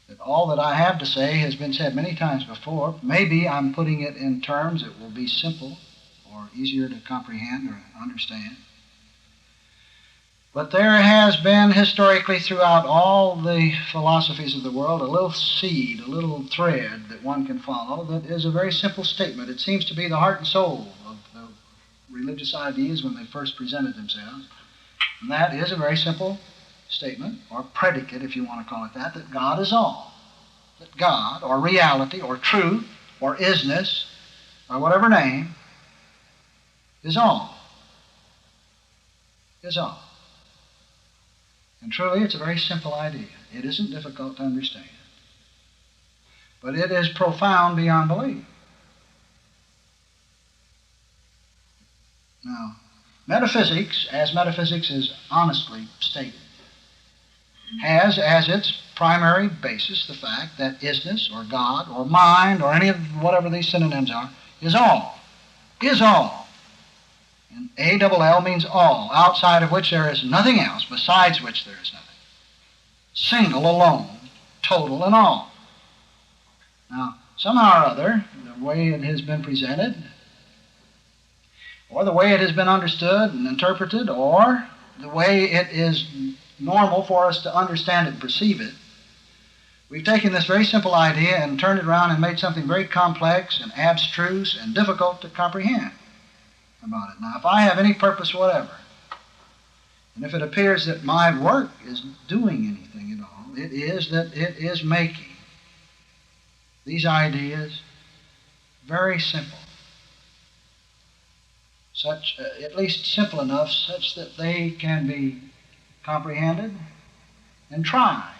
that all that I have to say has been said many times before. Maybe I'm putting it in terms that will be simple or easier to comprehend or understand. But there has been historically throughout all the philosophies of the world a little seed, a little thread that one can follow that is a very simple statement. It seems to be the heart and soul of the religious ideas when they first presented themselves. And that is a very simple statement, or predicate if you want to call it that God is all. That God, or reality, or truth, or isness, or whatever name, is all. Is all. And truly, it's a very simple idea. It isn't difficult to understand. But it is profound beyond belief. Now, metaphysics, as metaphysics is honestly stated, has as its primary basis the fact that isness, or God, or mind, or any of whatever these synonyms are, is all. Is all. And A-double-L means all, outside of which there is nothing else, besides which there is nothing. Single, alone, total, and all. Now, somehow or other, the way it has been presented, or the way it has been understood and interpreted, or the way it is normal for us to understand it and perceive it, we've taken this very simple idea and turned it around and made something very complex and abstruse and difficult to comprehend about it. Now, if I have any purpose whatever, and if it appears that my work is doing anything at all, it is that it is making these ideas very simple. Such, at least simple enough, such that they can be comprehended and tried.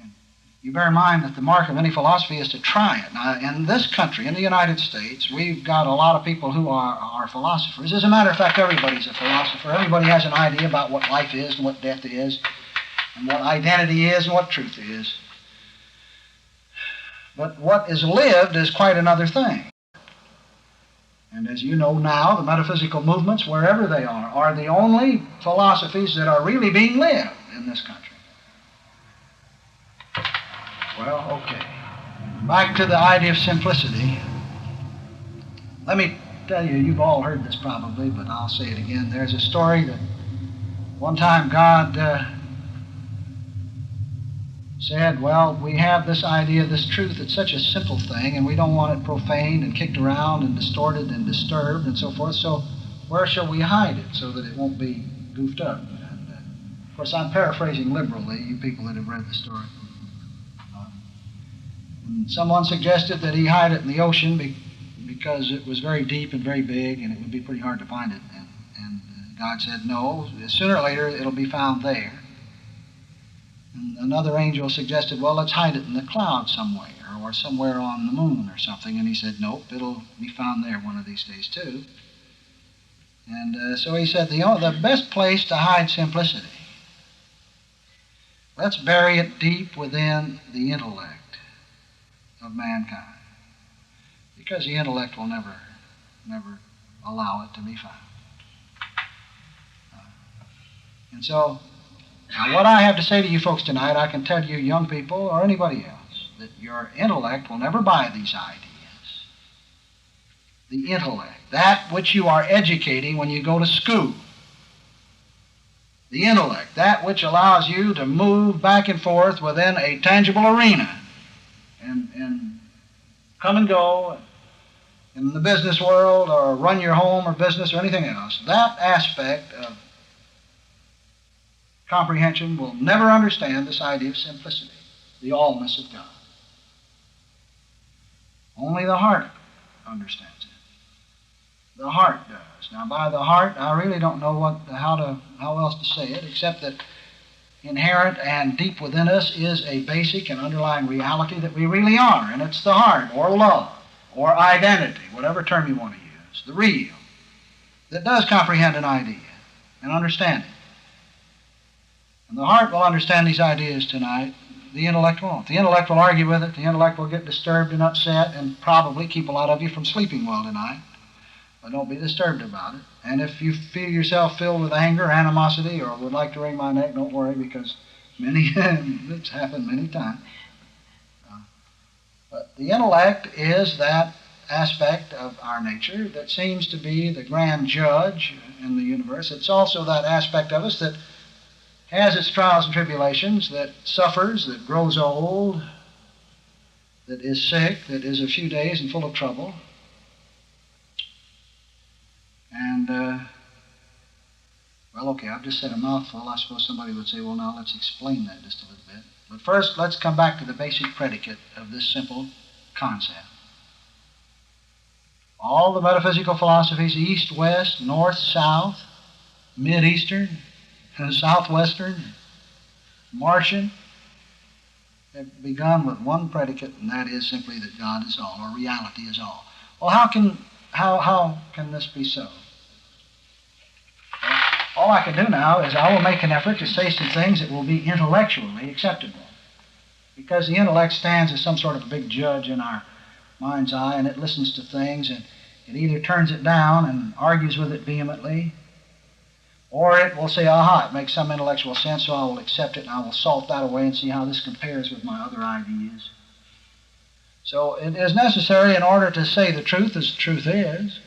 And you bear in mind that the mark of any philosophy is to try it. Now, in this country, in the United States, we've got a lot of people who are philosophers. As a matter of fact, everybody's a philosopher. Everybody has an idea about what life is and what death is, and what identity is and what truth is. But what is lived is quite another thing. And as you know now, the metaphysical movements, wherever they are the only philosophies that are really being lived in this country. Well, okay. Back to the idea of simplicity. Let me tell you, you've all heard this probably, but I'll say it again. There's a story that one time God said, well, we have this idea, this truth, it's such a simple thing, and we don't want it profaned and kicked around and distorted and disturbed and so forth, so where shall we hide it so that it won't be goofed up? And, of course, I'm paraphrasing liberally, you people that have read the story. And someone suggested that he hide it in the ocean because it was very deep and very big, and it would be pretty hard to find it. And God said, no, sooner or later it'll be found there. And another angel suggested, well, let's hide it in the clouds somewhere, or somewhere on the moon or something. And he said, nope, it'll be found there one of these days too. And so he said, the best place to hide simplicity, let's bury it deep within the intellect of mankind. Because the intellect will never allow it to be found. And so, now, what I have to say to you folks tonight, I can tell you young people or anybody else, that your intellect will never buy these ideas. The intellect, that which you are educating when you go to school. The intellect, that which allows you to move back and forth within a tangible arena and come and go in the business world or run your home or business or anything else. That aspect of comprehension will never understand this idea of simplicity, the allness of God. Only the heart understands it. The heart does. Now, by the heart, I really don't know how else to say it, except that inherent and deep within us is a basic and underlying reality that we really are, and it's the heart, or love, or identity, whatever term you want to use, the real, that does comprehend an idea and understand it. And the heart will understand these ideas tonight. The intellect won't. The intellect will argue with it. The intellect will get disturbed and upset and probably keep a lot of you from sleeping well tonight. But don't be disturbed about it. And if you feel yourself filled with anger, animosity, or would like to wring my neck, don't worry, because It's happened many times. But the intellect is that aspect of our nature that seems to be the grand judge in the universe. It's also that aspect of us that has its trials and tribulations, that suffers, that grows old, that is sick, that is a few days and full of trouble. And, well, okay, I've just said a mouthful. I suppose somebody would say, well, now let's explain that just a little bit. But first, let's come back to the basic predicate of this simple concept. All the metaphysical philosophies, East, West, North, South, Mid-Eastern, Southwestern, Martian, have begun with one predicate, and that is simply that God is all, or reality is all. Well, how can this be so? All I can do now is I will make an effort to say some things that will be intellectually acceptable. Because the intellect stands as some sort of a big judge in our mind's eye, and it listens to things, and it either turns it down and argues with it vehemently, or it will say, aha, it makes some intellectual sense, so I will accept it, and I will salt that away and see how this compares with my other ideas. So it is necessary, in order to say the truth as the truth is,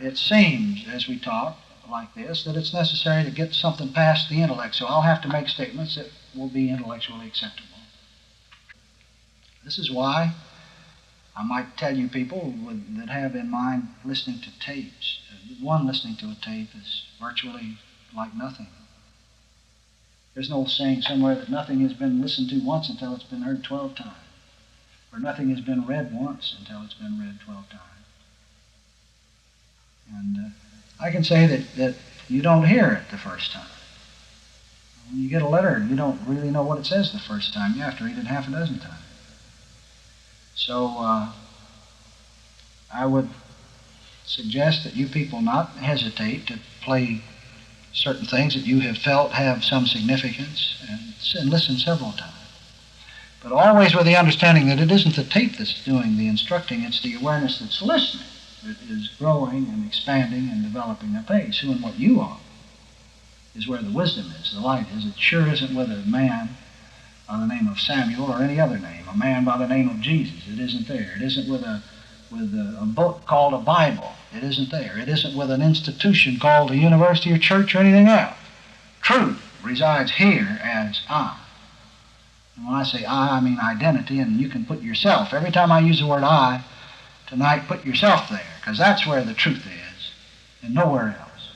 it seems, as we talk like this, that it's necessary to get something past the intellect. So I'll have to make statements that will be intellectually acceptable. This is why I might tell you people that have in mind listening to tapes. One listening to a tape is virtually like nothing. There's an old saying somewhere that nothing has been listened to once until it's been heard 12 times. Or nothing has been read once until it's been read 12 times. And I can say that you don't hear it the first time. When you get a letter, you don't really know what it says the first time. You have to read it half a dozen times. So I would suggest that you people not hesitate to play certain things that you have felt have some significance and listen several times. But always with the understanding that it isn't the tape that's doing the instructing, it's the awareness that's listening that is growing and expanding and developing apace. Who and what you are is where the wisdom is, the light is. It sure isn't with a man by the name of Samuel or any other name, a man by the name of Jesus. It isn't there. It isn't with a book called a Bible. It isn't there. It isn't with an institution called a university or church or anything else. Truth resides here as I. And when I say I mean identity, and you can put yourself. Every time I use the word I tonight, put yourself there, because that's where the truth is, and nowhere else.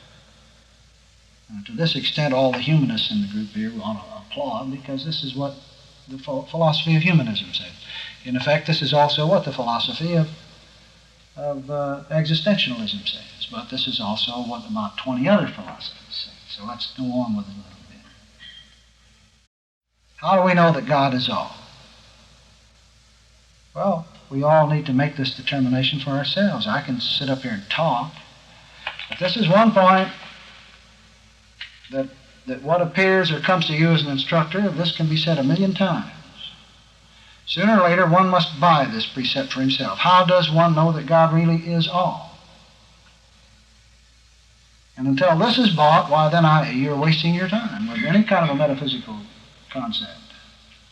And to this extent, all the humanists in the group here ought to applaud, because this is what the philosophy of humanism says. In effect, this is also what the philosophy of existentialism says, but this is also what about 20 other philosophies say. So let's go on with it a little bit. How do we know that God is all? Well, we all need to make this determination for ourselves. I can sit up here and talk, but this is one point that what appears or comes to you as an instructor, this can be said a million times. Sooner or later, one must buy this precept for himself. How does one know that God really is all? And until this is bought, why then you're wasting your time with any kind of a metaphysical concept.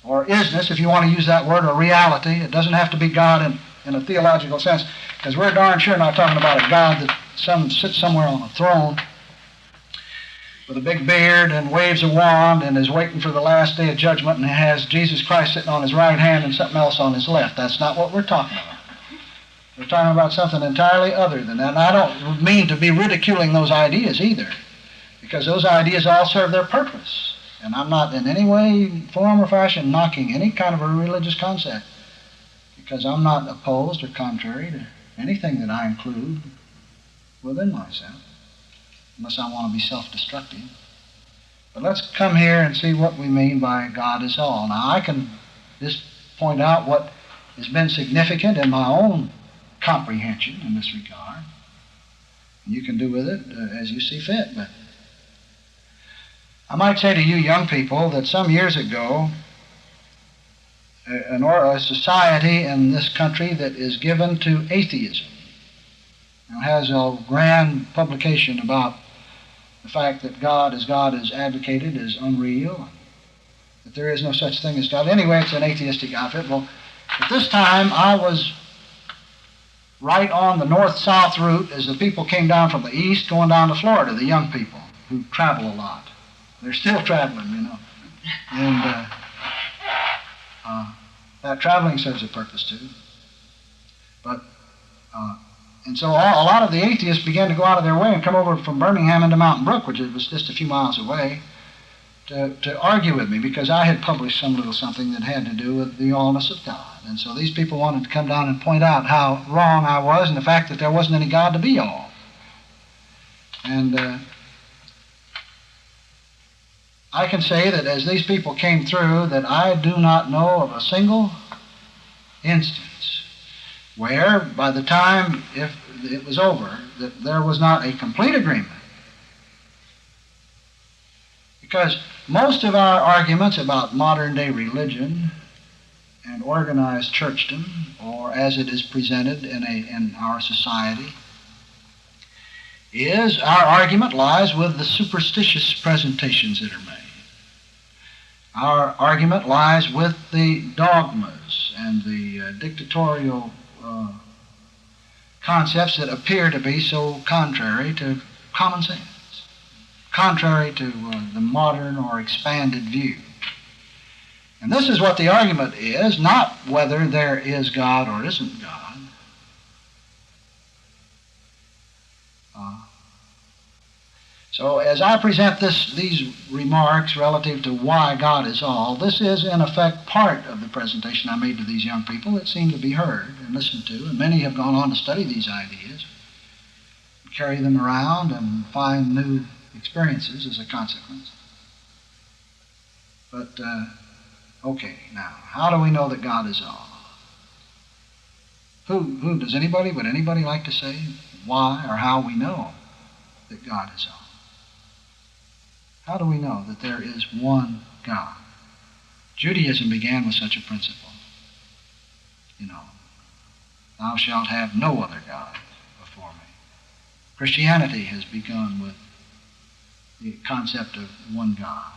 Or isness, if you want to use that word, or reality. It doesn't have to be God in a theological sense, because we're darn sure not talking about a God that sits somewhere on a throne with a big beard and waves a wand and is waiting for the last day of judgment and has Jesus Christ sitting on his right hand and something else on his left. That's not what we're talking about. We're talking about something entirely other than that. And I don't mean to be ridiculing those ideas either, because those ideas all serve their purpose. And I'm not in any way, form, or fashion knocking any kind of a religious concept, because I'm not opposed or contrary to anything that I include within myself, unless I want to be self-destructive. But let's come here and see what we mean by God is all. Now, I can just point out what has been significant in my own comprehension in this regard. You can do with it as you see fit, but I might say to you young people that some years ago, a society in this country that is given to atheism, has a grand publication about the fact that God, as advocated, is unreal, that there is no such thing as God. Anyway, it's an atheistic outfit. Well, at this time, I was right on the north-south route as the people came down from the east going down to Florida, the young people who travel a lot. They're still traveling, you know. And that traveling serves a purpose too. But, and so a lot of the atheists began to go out of their way and come over from Birmingham into Mountain Brook, which was just a few miles away, to argue with me, because I had published some little something that had to do with the allness of God. And so these people wanted to come down and point out how wrong I was and the fact that there wasn't any God to be all. And I can say that as these people came through, that I do not know of a single instance where, by the time if it was over, that there was not a complete agreement. Because most of our arguments about modern-day religion and organized churchdom, or as it is presented in our society, is our argument lies with the superstitious presentations that are made. Our argument lies with the dogmas and the dictatorial concepts that appear to be so contrary to common sense, contrary to the modern or expanded view. And this is what the argument is, not whether there is God or isn't God. So as I present these remarks relative to why God is all, this is in effect part of the presentation I made to these young people that seemed to be heard and listened to, and many have gone on to study these ideas, carry them around, and find new experiences as a consequence. But, okay, now, how do we know that God is all? Would anybody like to say why or how we know that God is all? How do we know that there is one God? Judaism began with such a principle. You know, thou shalt have no other God before me. Christianity has begun with the concept of one God.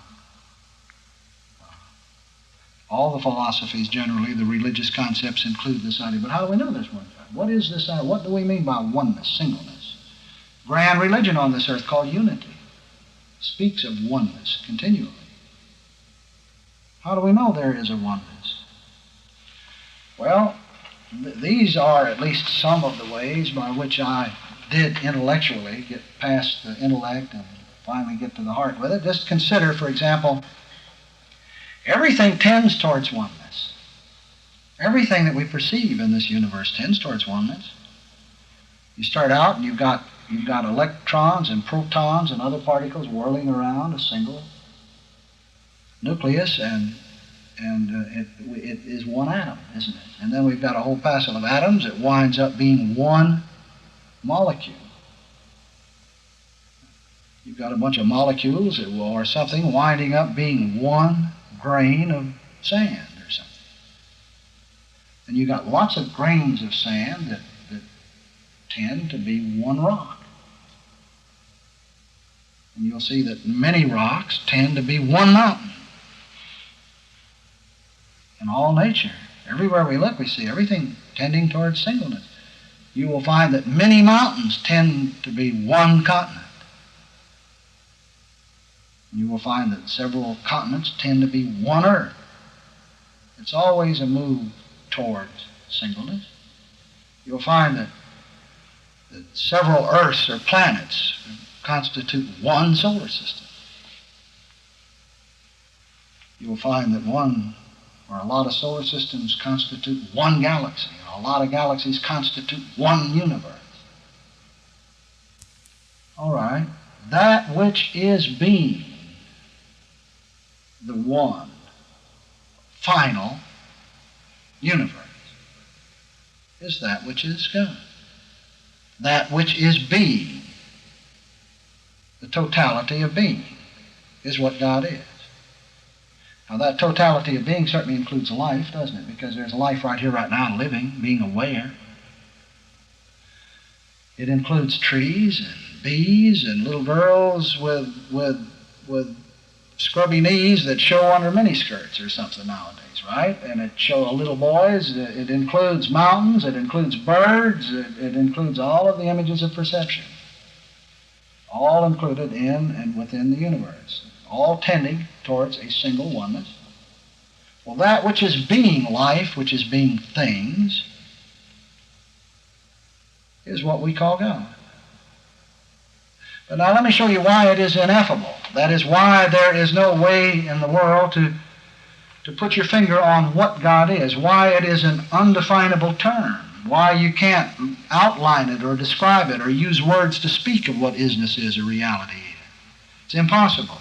All the philosophies generally, the religious concepts include this idea. But how do we know there's one God? What is this idea? What do we mean by oneness, singleness? Grand religion on this earth called unity speaks of oneness continually. How do we know there is a oneness? Well, these are at least some of the ways by which I did intellectually get past the intellect and finally get to the heart with it. Just consider, for example, everything tends towards oneness. Everything that we perceive in this universe tends towards oneness. You start out and you've got electrons and protons and other particles whirling around a single nucleus, and it is one atom, isn't it? And then we've got a whole passel of atoms that winds up being one molecule. You've got a bunch of molecules or something winding up being one grain of sand or something. And you've got lots of grains of sand that tend to be one rock. And you'll see that many rocks tend to be one mountain. In all nature, everywhere we look, we see everything tending towards singleness. You will find that many mountains tend to be one continent. You will find that several continents tend to be one earth. It's always a move towards singleness. You'll find that several Earths or planets constitute one solar system. You will find that one or a lot of solar systems constitute one galaxy, or a lot of galaxies constitute one universe. All right, that which is being, the one final universe, is that which is God. That which is being, the totality of being, is what God is. Now that totality of being certainly includes life, doesn't it? Because there's life right here, right now, living, being aware. It includes trees and bees and little girls with scrubby knees that show under miniskirts or something nowadays, right? And it shows little boys. It includes mountains. It includes birds. It includes all of the images of perception, all included in and within the universe, all tending towards a single oneness. Well, that which is being life, which is being things, is what we call God. But now let me show you why it is ineffable. That is why there is no way in the world to put your finger on what God is, why it is an undefinable term, why you can't outline it or describe it or use words to speak of what isness is or reality is. It's impossible.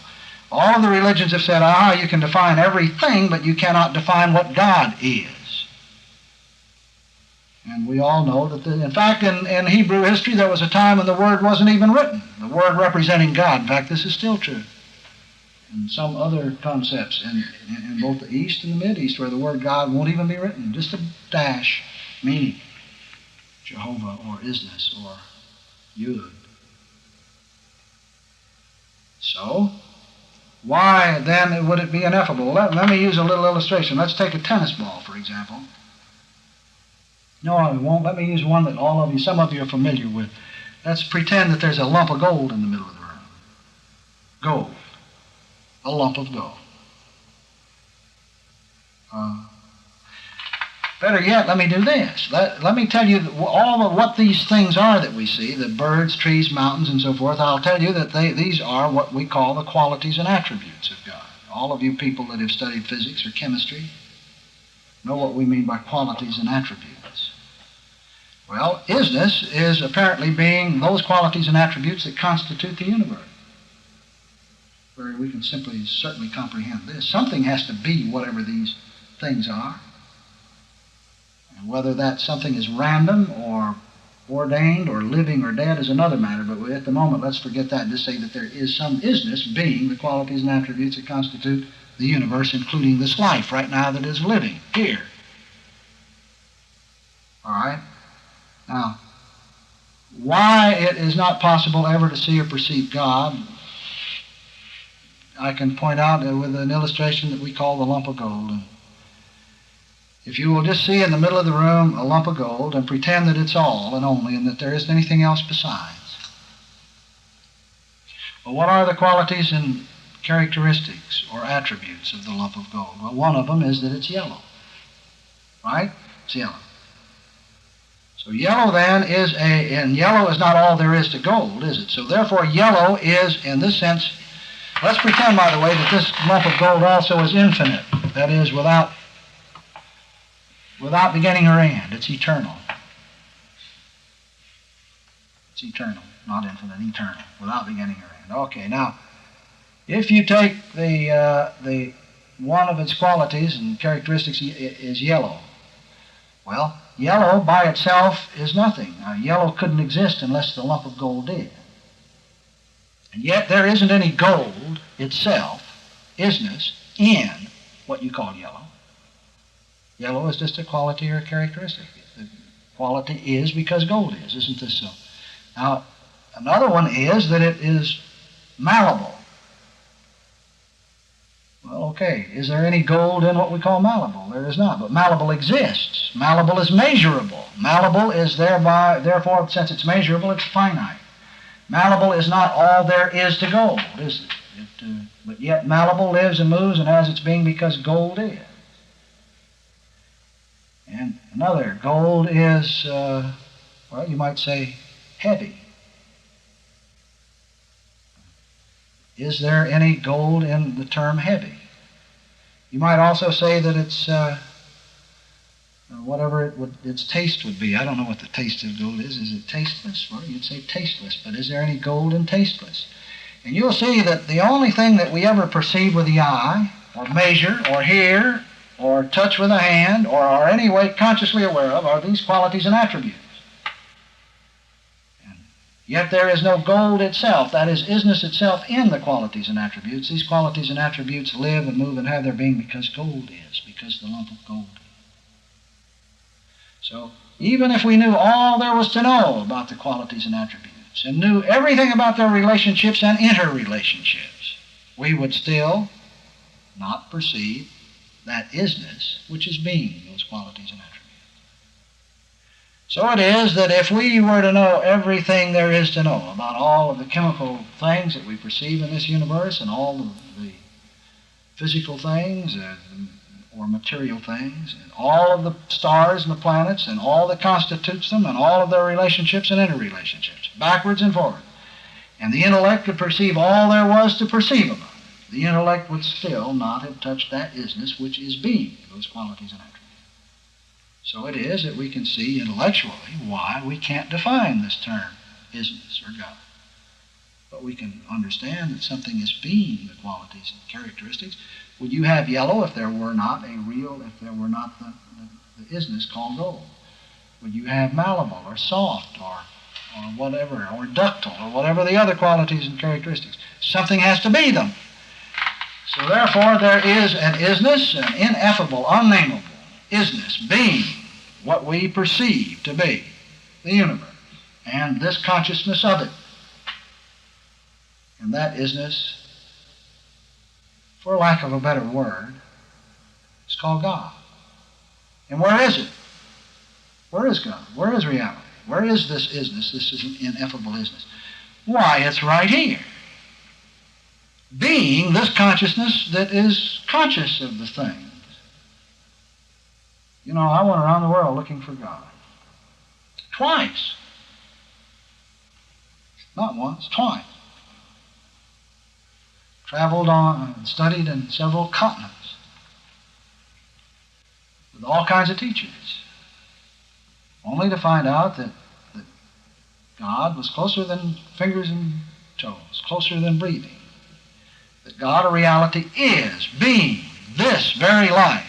All of the religions have said, you can define everything, but you cannot define what God is. And we all know that, in fact, in Hebrew history, there was a time when the word wasn't even written, the word representing God. In fact, this is still true in some other concepts in both the East and the Mid-East, where the word God won't even be written, just a dash, meaning Jehovah or Isness or Yud. So, why then would it be ineffable? Let me use a little illustration. Let's take a tennis ball, for example. No, I won't. Let me use one that some of you are familiar with. Let's pretend that there's a lump of gold in the middle of the room. Gold. A lump of gold. Better yet, let me do this. Let me tell you all of what these things are that we see, the birds, trees, mountains, and so forth. I'll tell you that these are what we call the qualities and attributes of God. All of you people that have studied physics or chemistry know what we mean by qualities and attributes. Well, isness is apparently being those qualities and attributes that constitute the universe. Where we can certainly comprehend this. Something has to be whatever these things are. And whether that something is random or ordained or living or dead is another matter, but at the moment let's forget that and just say that there is some isness being the qualities and attributes that constitute the universe, including this life right now that is living here. All right? Now, why it is not possible ever to see or perceive God, I can point out with an illustration that we call the lump of gold. If you will just see in the middle of the room a lump of gold and pretend that it's all and only and that there isn't anything else besides. Well, what are the qualities and characteristics or attributes of the lump of gold? Well, one of them is that it's yellow. Right? It's yellow. So yellow then and yellow is not all there is to gold, is it? So therefore yellow is, in this sense, let's pretend, by the way, that this lump of gold also is infinite. That is, without beginning or end. It's eternal. It's eternal, not infinite, eternal, without beginning or end. Okay, now, if you take the one of its qualities and characteristics is yellow, well, yellow by itself is nothing. Now, yellow couldn't exist unless the lump of gold did. And yet there isn't any gold itself, isness, in what you call yellow. Yellow is just a quality or a characteristic. The quality is because gold is, isn't this so? Now, another one is that it is malleable. Well, okay, is there any gold in what we call malleable? There is not, but malleable exists. Malleable is measurable. Malleable is therefore, since it's measurable, it's finite. Malleable is not all there is to gold, is it? But yet malleable lives and moves and has its being because gold is. And another, gold is, well, you might say, heavy. Is there any gold in the term heavy? You might also say that it's whatever its taste would be. I don't know what the taste of gold is. Is it tasteless? Well, you'd say tasteless, but is there any gold in tasteless? And you'll see that the only thing that we ever perceive with the eye, or measure, or hear, or touch with a hand, or are any way consciously aware of, are these qualities and attributes. And yet there is no gold itself, that is, isness itself, in the qualities and attributes. These qualities and attributes live and move and have their being because gold is, because the lump of gold is. So, even if we knew all there was to know about the qualities and attributes, and knew everything about their relationships and interrelationships we would still not perceive that isness which is being, those qualities and attributes. So it is that if we were to know everything there is to know about all of the chemical things that we perceive in this universe and all of the physical things or material things, and all of the stars and the planets and all that constitutes them and all of their relationships and interrelationships, backwards and forward, and the intellect could perceive all there was to perceive about it, the intellect would still not have touched that isness which is being, those qualities and attributes. So it is that we can see intellectually why we can't define this term, isness or God. But we can understand that something is being, the qualities and characteristics. Would you have yellow if there were not the isness called gold? Would you have malleable or soft or whatever, or ductile, or whatever the other qualities and characteristics? Something has to be them. So therefore there is an isness, an ineffable, unnameable isness, being, what we perceive to be, the universe, and this consciousness of it. And that isness, for lack of a better word, is called God. And where is it? Where is God? Where is reality? Where is this isness? This is an ineffable isness. Why, it's right here. Being this consciousness that is conscious of the things. You know, I went around the world looking for God. Twice. Not once, twice. Traveled on and studied in several continents with all kinds of teachers, only to find out that God was closer than fingers and toes, closer than breathing. That God, or reality, is being this very life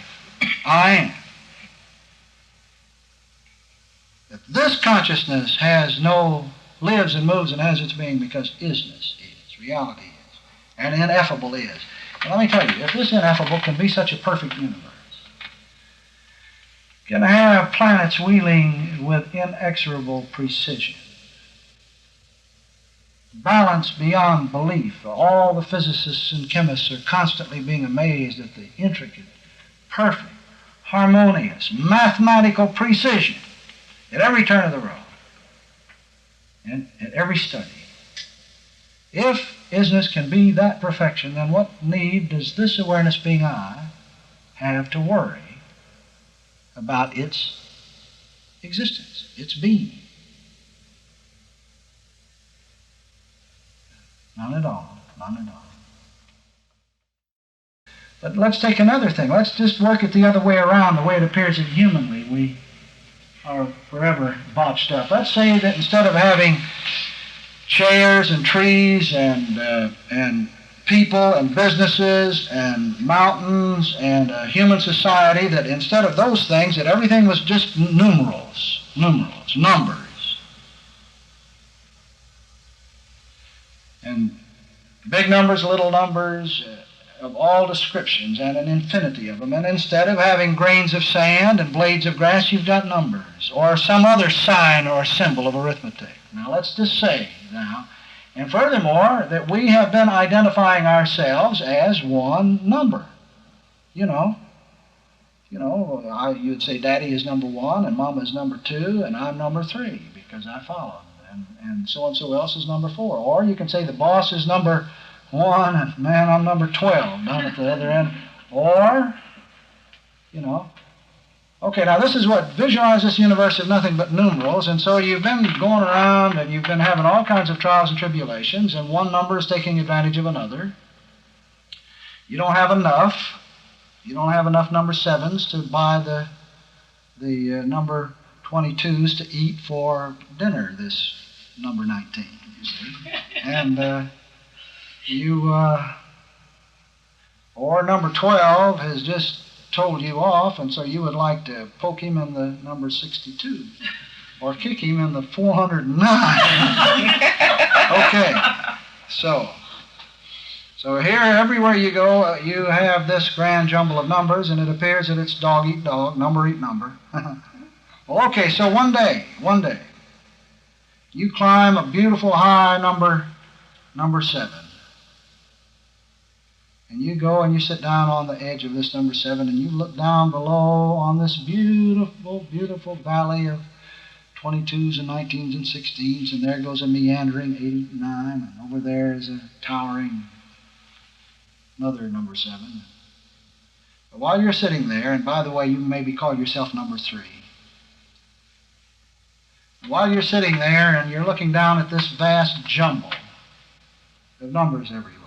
I am. That this consciousness lives and moves and has its being because isness is, reality is, and ineffable is. And let me tell you, if this ineffable can be such a perfect universe, can have planets wheeling with inexorable precision, balance beyond belief, all the physicists and chemists are constantly being amazed at the intricate, perfect, harmonious, mathematical precision at every turn of the road and at every study. If isness can be that perfection, then what need does this awareness being I have to worry about its existence, its being? None at all, none at all. But let's take another thing. Let's just work it the other way around, the way it appears that humanly we are forever botched up. Let's say that instead of having chairs and trees and people and businesses and mountains and a human society, that instead of those things, that everything was just numerals, numbers. And big numbers, little numbers, of all descriptions, and an infinity of them. And instead of having grains of sand and blades of grass, you've got numbers, or some other sign or symbol of arithmetic. Now let's just say now, and furthermore, that we have been identifying ourselves as one number. You'd say Daddy is number 1, and Mama is number 2, and I'm number 3, because I follow. And so else is number 4. Or you can say the boss is number 1, and man, I'm number 12 down at the other end. Or, okay, now this is visualize this universe of nothing but numerals, and so you've been going around and you've been having all kinds of trials and tribulations, and one number is taking advantage of another. You don't have enough. You don't have enough number 7s to buy the number 22s to eat for dinner this number 19, you see. And or number 12 has just told you off, and so you would like to poke him in the number 62 or kick him in the 409. Okay, so here, everywhere you go, you have this grand jumble of numbers, and it appears that it's dog eat dog, number eat number. Okay, so one day, you climb a beautiful high number 7. And you go and you sit down on the edge of this number 7, and you look down below on this beautiful, beautiful valley of 22s and 19s and 16s, and there goes a meandering 89, and over there is a towering another number 7. But while you're sitting there, and by the way, you maybe call yourself number 3. While you're sitting there and you're looking down at this vast jumble of numbers everywhere,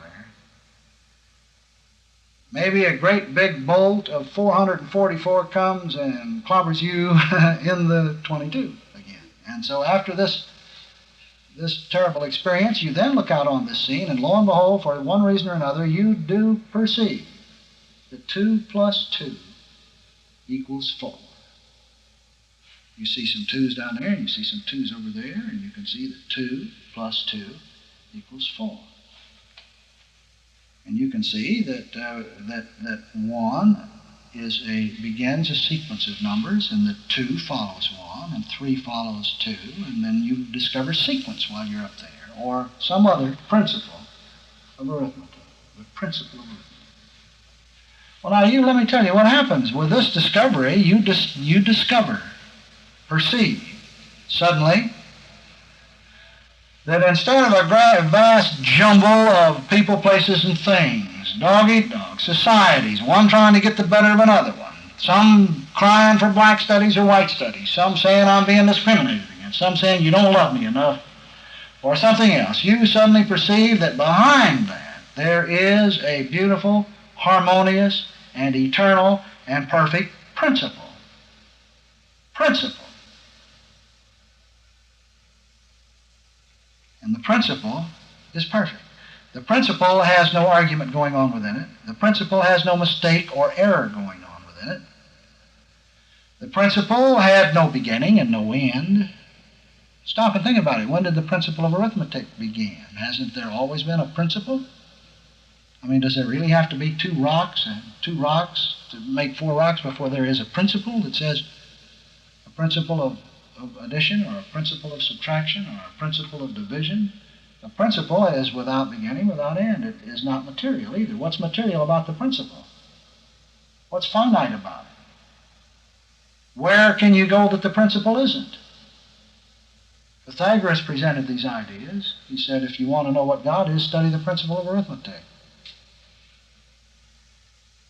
maybe a great big bolt of 444 comes and clobbers you in the 22 again. And so after this terrible experience, you then look out on this scene, and lo and behold, for one reason or another, you do perceive that 2 plus 2 equals 4. You see some 2's down there, and you see some 2's over there, and you can see that 2 plus 2 equals 4. And you can see that that 1 begins a sequence of numbers, and that 2 follows 1, and 3 follows 2, and then you discover sequence while you're up there, or some other principle of arithmetic, the principle of arithmetic. Well, now let me tell you what happens with this discovery. You discover, perceive, suddenly, that instead of a vast jumble of people, places, and things, dog eat dog, societies, one trying to get the better of another one, some crying for black studies or white studies, some saying I'm being discriminated against, some saying you don't love me enough, or something else, you suddenly perceive that behind that there is a beautiful, harmonious, and eternal, and perfect principle. And the principle is perfect. The principle has no argument going on within it. The principle has no mistake or error going on within it. The principle had no beginning and no end. Stop and think about it. When did the principle of arithmetic begin? Hasn't there always been a principle? I mean, does there really have to be 2 rocks and 2 rocks to make 4 rocks before there is a principle that says a principle of addition, or a principle of subtraction, or a principle of division? The principle is without beginning, without end. It is not material either. What's material about the principle? What's finite about it? Where can you go that the principle isn't? Pythagoras presented these ideas. He said, if you want to know what God is, study the principle of arithmetic.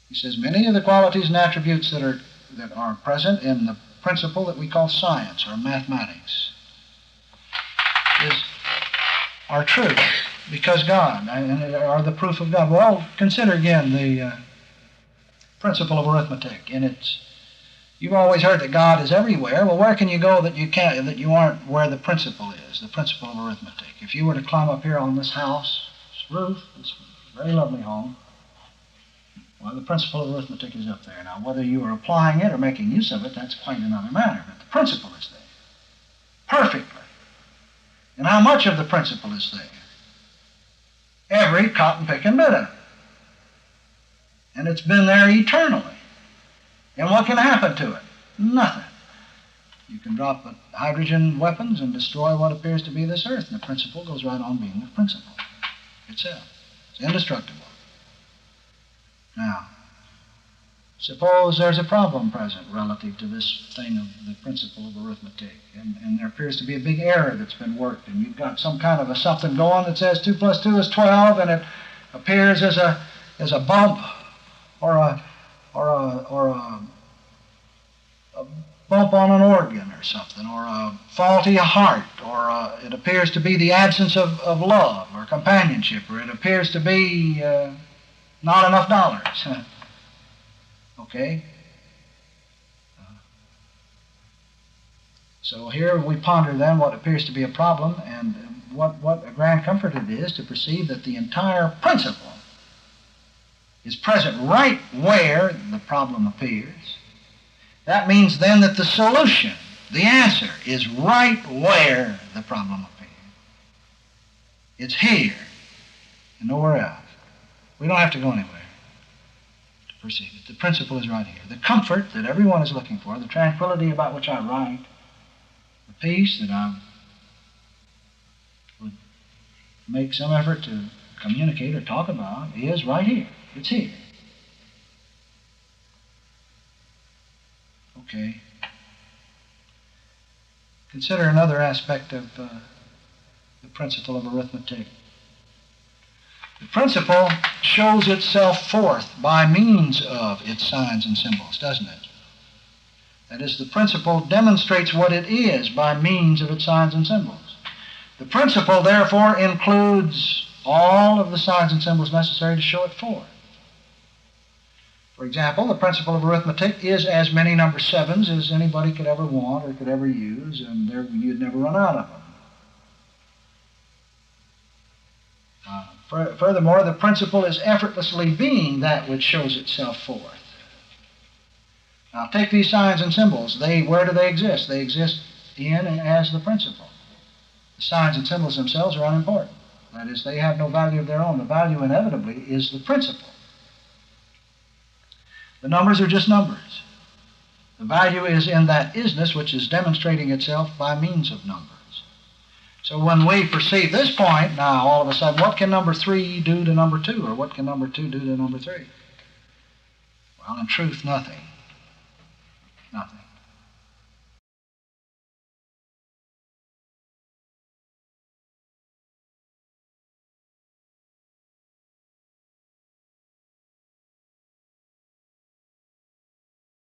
He says, many of the qualities and attributes that are present in the principle that we call science or mathematics are true because God, and are the proof of God. Well, consider again the principle of arithmetic. You've always heard that God is everywhere. Well, where can you go that you aren't where the principle is, the principle of arithmetic? If you were to climb up here on this house, this roof, this very lovely home, well, the principle of arithmetic is up there. Now, whether you are applying it or making use of it, that's quite another matter. But the principle is there, perfectly. And how much of the principle is there? Every cotton-picking bit of it. And it's been there eternally. And what can happen to it? Nothing. You can drop hydrogen weapons and destroy what appears to be this earth, and the principle goes right on being the principle itself. It's indestructible. Now, suppose there's a problem present relative to this thing of the principle of arithmetic, and there appears to be a big error that's been worked, and you've got some kind of something going that says 2 plus 2 is 12, and it appears as a bump or a bump on an organ or something, or a faulty heart, or it appears to be the absence of love or companionship, or it appears to be not enough dollars. Okay? So here we ponder then what appears to be a problem, and what a grand comfort it is to perceive that the entire principle is present right where the problem appears. That means then that the solution, the answer, is right where the problem appears. It's here and nowhere else. We don't have to go anywhere to perceive it. The principle is right here. The comfort that everyone is looking for, the tranquility about which I write, the peace that I would make some effort to communicate or talk about is right here. It's here. Okay. Consider another aspect of the principle of arithmetic. The principle shows itself forth by means of its signs and symbols, doesn't it? That is, the principle demonstrates what it is by means of its signs and symbols. The principle, therefore, includes all of the signs and symbols necessary to show it forth. For example, the principle of arithmetic is as many number sevens as anybody could ever want or could ever use, and you'd never run out of them. Furthermore, the principle is effortlessly being that which shows itself forth. Now, take these signs and symbols. Where do they exist? They exist in and as the principle. The signs and symbols themselves are unimportant. That is, they have no value of their own. The value, inevitably, is the principle. The numbers are just numbers. The value is in that isness which is demonstrating itself by means of numbers. So when we perceive this point, now all of a sudden, what can number 3 do to number 2? Or what can number 2 do to number 3? Well, in truth, nothing. Nothing.